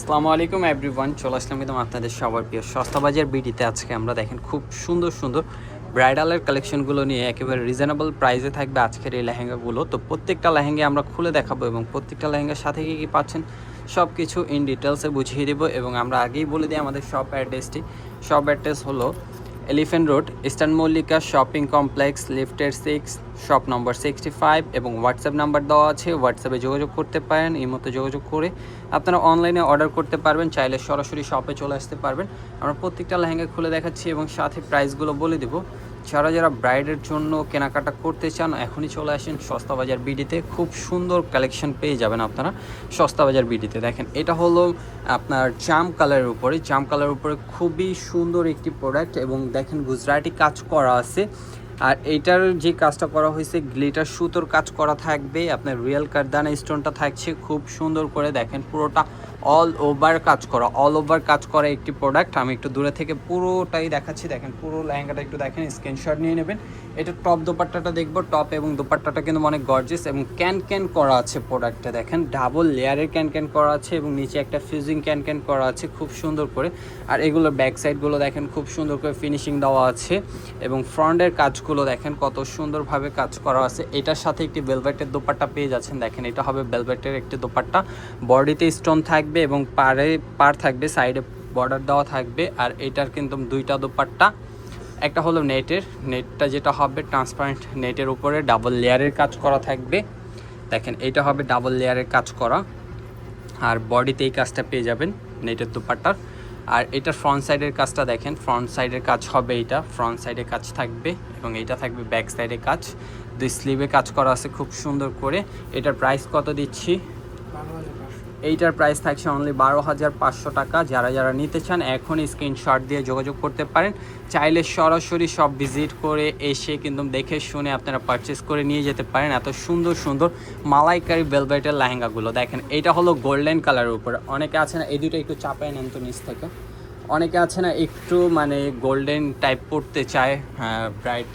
আসসালামু আলাইকুম এভরিওয়ান, চলে আসলাম কিন্তু আপনাদের সবার প্রিয় সস্তা বাজার বিডিতে। আজকে আমরা দেখেন খুব সুন্দর সুন্দর ব্রাইডালের কালেকশনগুলো নিয়ে একেবারে রিজনেবল প্রাইসে থাকবে আজকের এই লেহেঙ্গাগুলো। তো প্রত্যেকটা লেহেঙ্গা আমরা খুলে দেখাবো এবং প্রত্যেকটা লেহেঙ্গার সাথে কী কী পাচ্ছেন সব কিছু ইন ডিটেলসে বুঝিয়ে দেবো। এবং আমরা আগেই বলে দিই আমাদের শপ অ্যাড্রেসটি। শপ অ্যাড্রেস হলো elephant road, eastern Mallika shopping complex, লিফটের 6, শপ নম্বর 65 এবং হোয়াটসঅ্যাপ নাম্বার দেওয়া আছে। হোয়াটসঅ্যাপে যোগাযোগ করতে পারেন, এই মতো যোগাযোগ করে আপনারা অনলাইনে অর্ডার করতে পারবেন, চাইলে সরাসরি শপে চলে আসতে পারবেন। আমরা প্রত্যেকটা লেহেঙ্গা খুলে দেখাচ্ছি এবং সাথে প্রাইসগুলো বলে দেবো। যারা ব্রাইডের জন্য কেনাকাটা করতে চান এখনই চলে আসেন সস্তা বাজার বিডিতে। খুব সুন্দর কালেকশন পেয়ে যাবেন আপনারা সস্তা বাজার বিডিতে। দেখেন এটা হলো আপনার জাম কালারের উপরে খুবই সুন্দর একটি প্রোডাক্ট এবং দেখেন গুজরাটি কাজ করা আছে। আর এইটার যে কাজটা করা হয়েছে গ্লিটার সুতোর কাজ করা থাকবে, আপনার রিয়েল কারদানা স্টোনটা থাকছে খুব সুন্দর করে। দেখেন পুরোটা অল ওভার কাজ করা একটি প্রোডাক্ট। আমি একটু দূরে থেকে পুরোটাই দেখাচ্ছি। দেখেন পুরো লেহেঙ্গাটা একটু দেখেন, স্ক্রিনশট নিয়ে নেবেন। এটা টপ দোপাট্টাটা দেখবো, টপ এবং দোপাট্টাটা কিন্তু অনেক গর্জিয়াস এবং ক্যান করা আছে প্রোডাক্টটা। দেখেন ডাবল লেয়ারের ক্যান করা আছে এবং নিচে একটা ফিউজিং ক্যান করা আছে খুব সুন্দর করে। আর এগুলোর ব্যাক সাইডগুলো দেখেন খুব সুন্দর করে ফিনিশিং দেওয়া আছে এবং ফ্রন্টের কাজগুলো দেখেন কত সুন্দরভাবে কাজ করা আছে। এটার সাথে একটি ভেলভেটের দোপাট্টা পেয়ে যাচ্ছেন। দেখেন এটা হবে ভেলভেটের একটি দোপাট্টা, বডিতে স্টোন থাকবে এবং পার থাকবে, সাইডে বর্ডার দেওয়া থাকবে। আর এটার কিন্তু দুইটা দোপাট্টা, একটা হলো নেটটা যেটা হবে ট্রান্সপারেন্ট নেটের উপরে ডাবল লেয়ারের কাজ করা থাকবে। দেখেন এটা হবে ডাবল লেয়ারের কাজ করা আর বডিতে এই কাজটা পেয়ে যাবেন নেটের দোপাট্টার। আর এটার ফ্রন্ট সাইডের কাজটা দেখেন, ফ্রন্ট সাইডের কাজ হবে, এইটা ফ্রন্ট সাইডে কাজ থাকবে এবং এইটা থাকবে ব্যাক সাইডে কাজ। দুই স্লিভে কাজ করা আছে খুব সুন্দর করে। এটার প্রাইস কত দিচ্ছি? এইটার প্রাইস থাকছে অনলি 12,500 টাকা। যারা নিতে চান এখনই স্ক্রিনশট দিয়ে যোগাযোগ করতে পারেন, চাইলে সরাসরি সব ভিজিট করে এসে কিন্তু দেখে শুনে আপনারা পারচেস করে নিয়ে যেতে পারেন। এত সুন্দর সুন্দর মালাইকারি ভেলভেটের লেহেঙ্গাগুলো দেখেন। এটা হলো গোল্ডেন কালারের উপরে। অনেকে আছে না, এই দুটো একটু চাপায় নেন তো নিচ থেকে। অনেকে আছে না একটু মানে গোল্ডেন টাইপ পড়তে চায়, হ্যাঁ ব্রাইট,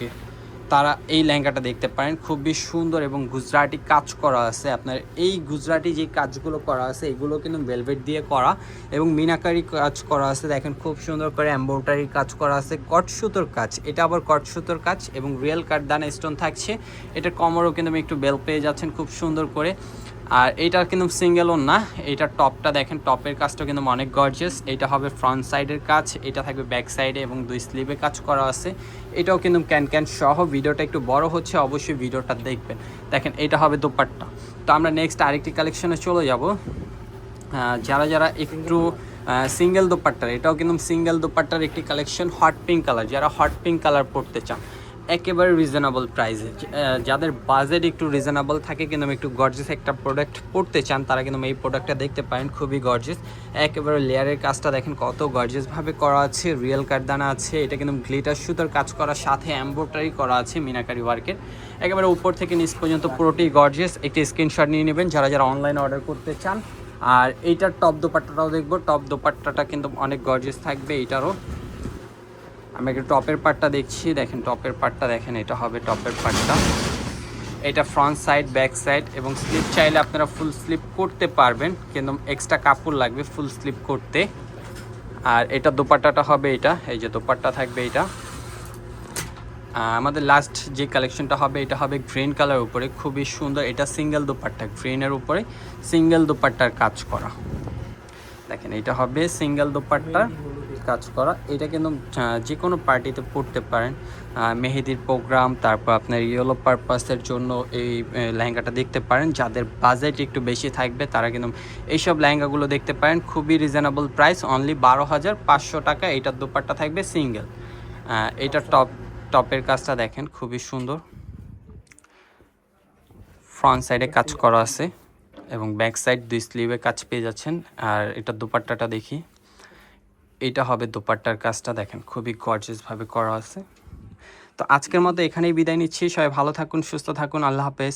তারা এই লেহেঙ্গাটা দেখতে পারেন। খুবই সুন্দর এবং গুজরাটি কাজ করা আছে। আপনার এই গুজরাটি যে কাজগুলো করা আছে এগুলো কিন্তু ভেলভেট দিয়ে করা এবং মিনাকারি কাজ করা আছে। দেখেন খুব সুন্দর করে এমব্রয়ডারি কাজ করা আছে, কট সুতোর কাজ। এটা আবার কট সুতোর কাজ এবং রিয়েল কাঠদানা স্টোন থাকছে। এটার কমরও কিন্তু একটু বেল পেয়ে যাচ্ছেন খুব সুন্দর করে। আর এইটার কিন্তু সিঙ্গেলও না, এইটার টপটা দেখেন, টপের কাজটা কিন্তু অনেক গর্জিয়াস। এটা হবে ফ্রন্ট সাইডের কাজ, এটা থাকবে ব্যাক সাইডে এবং দুই স্লিভে কাজ করা আছে। এটাও কিন্তু ক্যান সহ। ভিডিওটা একটু বড় হচ্ছে, অবশ্যই ভিডিওটা দেখবেন। দেখেন এটা হবে দোপাট্টা। তো আমরা নেক্সট আরেকটি কালেকশনে চলে যাব। যারা একটু সিঙ্গেল দোপাট্টার, এটাও কিন্তু সিঙ্গেল দোপাট্টার একটি কালেকশন, হট পিঙ্ক কালার। যারা হট পিঙ্ক কালার পরতে চান একেবারে রিজনেবল প্রাইসে, যাদের বাজেট একটু রিজনেবল থাকে কিন্তু একটু গর্জিয়াস একটা প্রোডাক্ট পড়তে চান, তারা কিন্তু এই প্রোডাক্টটা দেখতে পারেন, খুবই গর্জিয়াস। একেবারে লেয়ারের কাজটা দেখেন কত গর্জিয়াসভাবে করা আছে, রিয়েল কাঠদানা আছে। এটা কিন্তু গ্লিটার সুতোর কাজ করার সাথে এমব্রয়ডারি করা আছে মিনাকারি ওয়ার্কের। একেবারে উপর থেকে নিচ পর্যন্ত পুরোটি গর্জিয়াস। একটি স্ক্রিনশট নিয়ে নেবেন যারা অনলাইনে অর্ডার করতে চান। আর এইটার টপ দোপাট্টাটাও দেখবো। টপ দোপাট্টাটা কিন্তু অনেক গর্জিয়াস থাকবে এইটারও। আমি একটু টপের পার্টটা দেখছি। দেখেন টপের পার্টটা দেখেন, এটা হবে টপের পার্টটা। এটা ফ্রন্ট সাইড, ব্যাক সাইড এবং স্লিপ চাইলে আপনারা ফুল স্লিপ করতে পারবেন, কিন্তু এক্সট্রা কাপড় লাগবে ফুল স্লিপ করতে। আর এটা দোপাট্টাটা হবে, এটা এই যে দোপাট্টা থাকবে এটা। আমাদের লাস্ট যে কালেকশনটা হবে এটা হবে গ্রিন কালার উপরে, খুবই সুন্দর। এটা সিঙ্গেল দোপাট্টা, গ্রিনের উপরে সিঙ্গেল দোপাট্টার কাজ করা। দেখেন এটা হবে সিঙ্গেল দোপাট্টার কাজ করা। এটা কিন্তু যে কোনো পার্টিতে পড়তে পারেন, মেহেদির প্রোগ্রাম, তারপর আপনার ইয়েলো পারপাসের জন্য এই লেহেঙ্গাটা দেখতে পারেন। যাদের বাজেট একটু বেশি থাকবে তারা কিন্তু এইসব লেহেঙ্গাগুলো দেখতে পারেন। খুবই রিজনেবল প্রাইস, অনলি 12,500 টাকা। এইটার দোপাট্টা থাকবে সিঙ্গেল। এটা টপের কাজটা দেখেন খুবই সুন্দর, ফ্রন্ট সাইডে কাজ করা আছে এবং ব্যাক সাইড দুই স্লিভে কাজ পেয়ে যাচ্ছেন। আর এটা দোপাট্টাটা দেখি, এটা হবে দোপাট্টার কাজটা। দেখেন খুবই গর্জিয়াসভাবে করা আছে। তো আজকের মতো এখানেই বিদায় নিচ্ছি। সবাই ভালো থাকুন, সুস্থ থাকুন, আল্লাহ হাফেজ।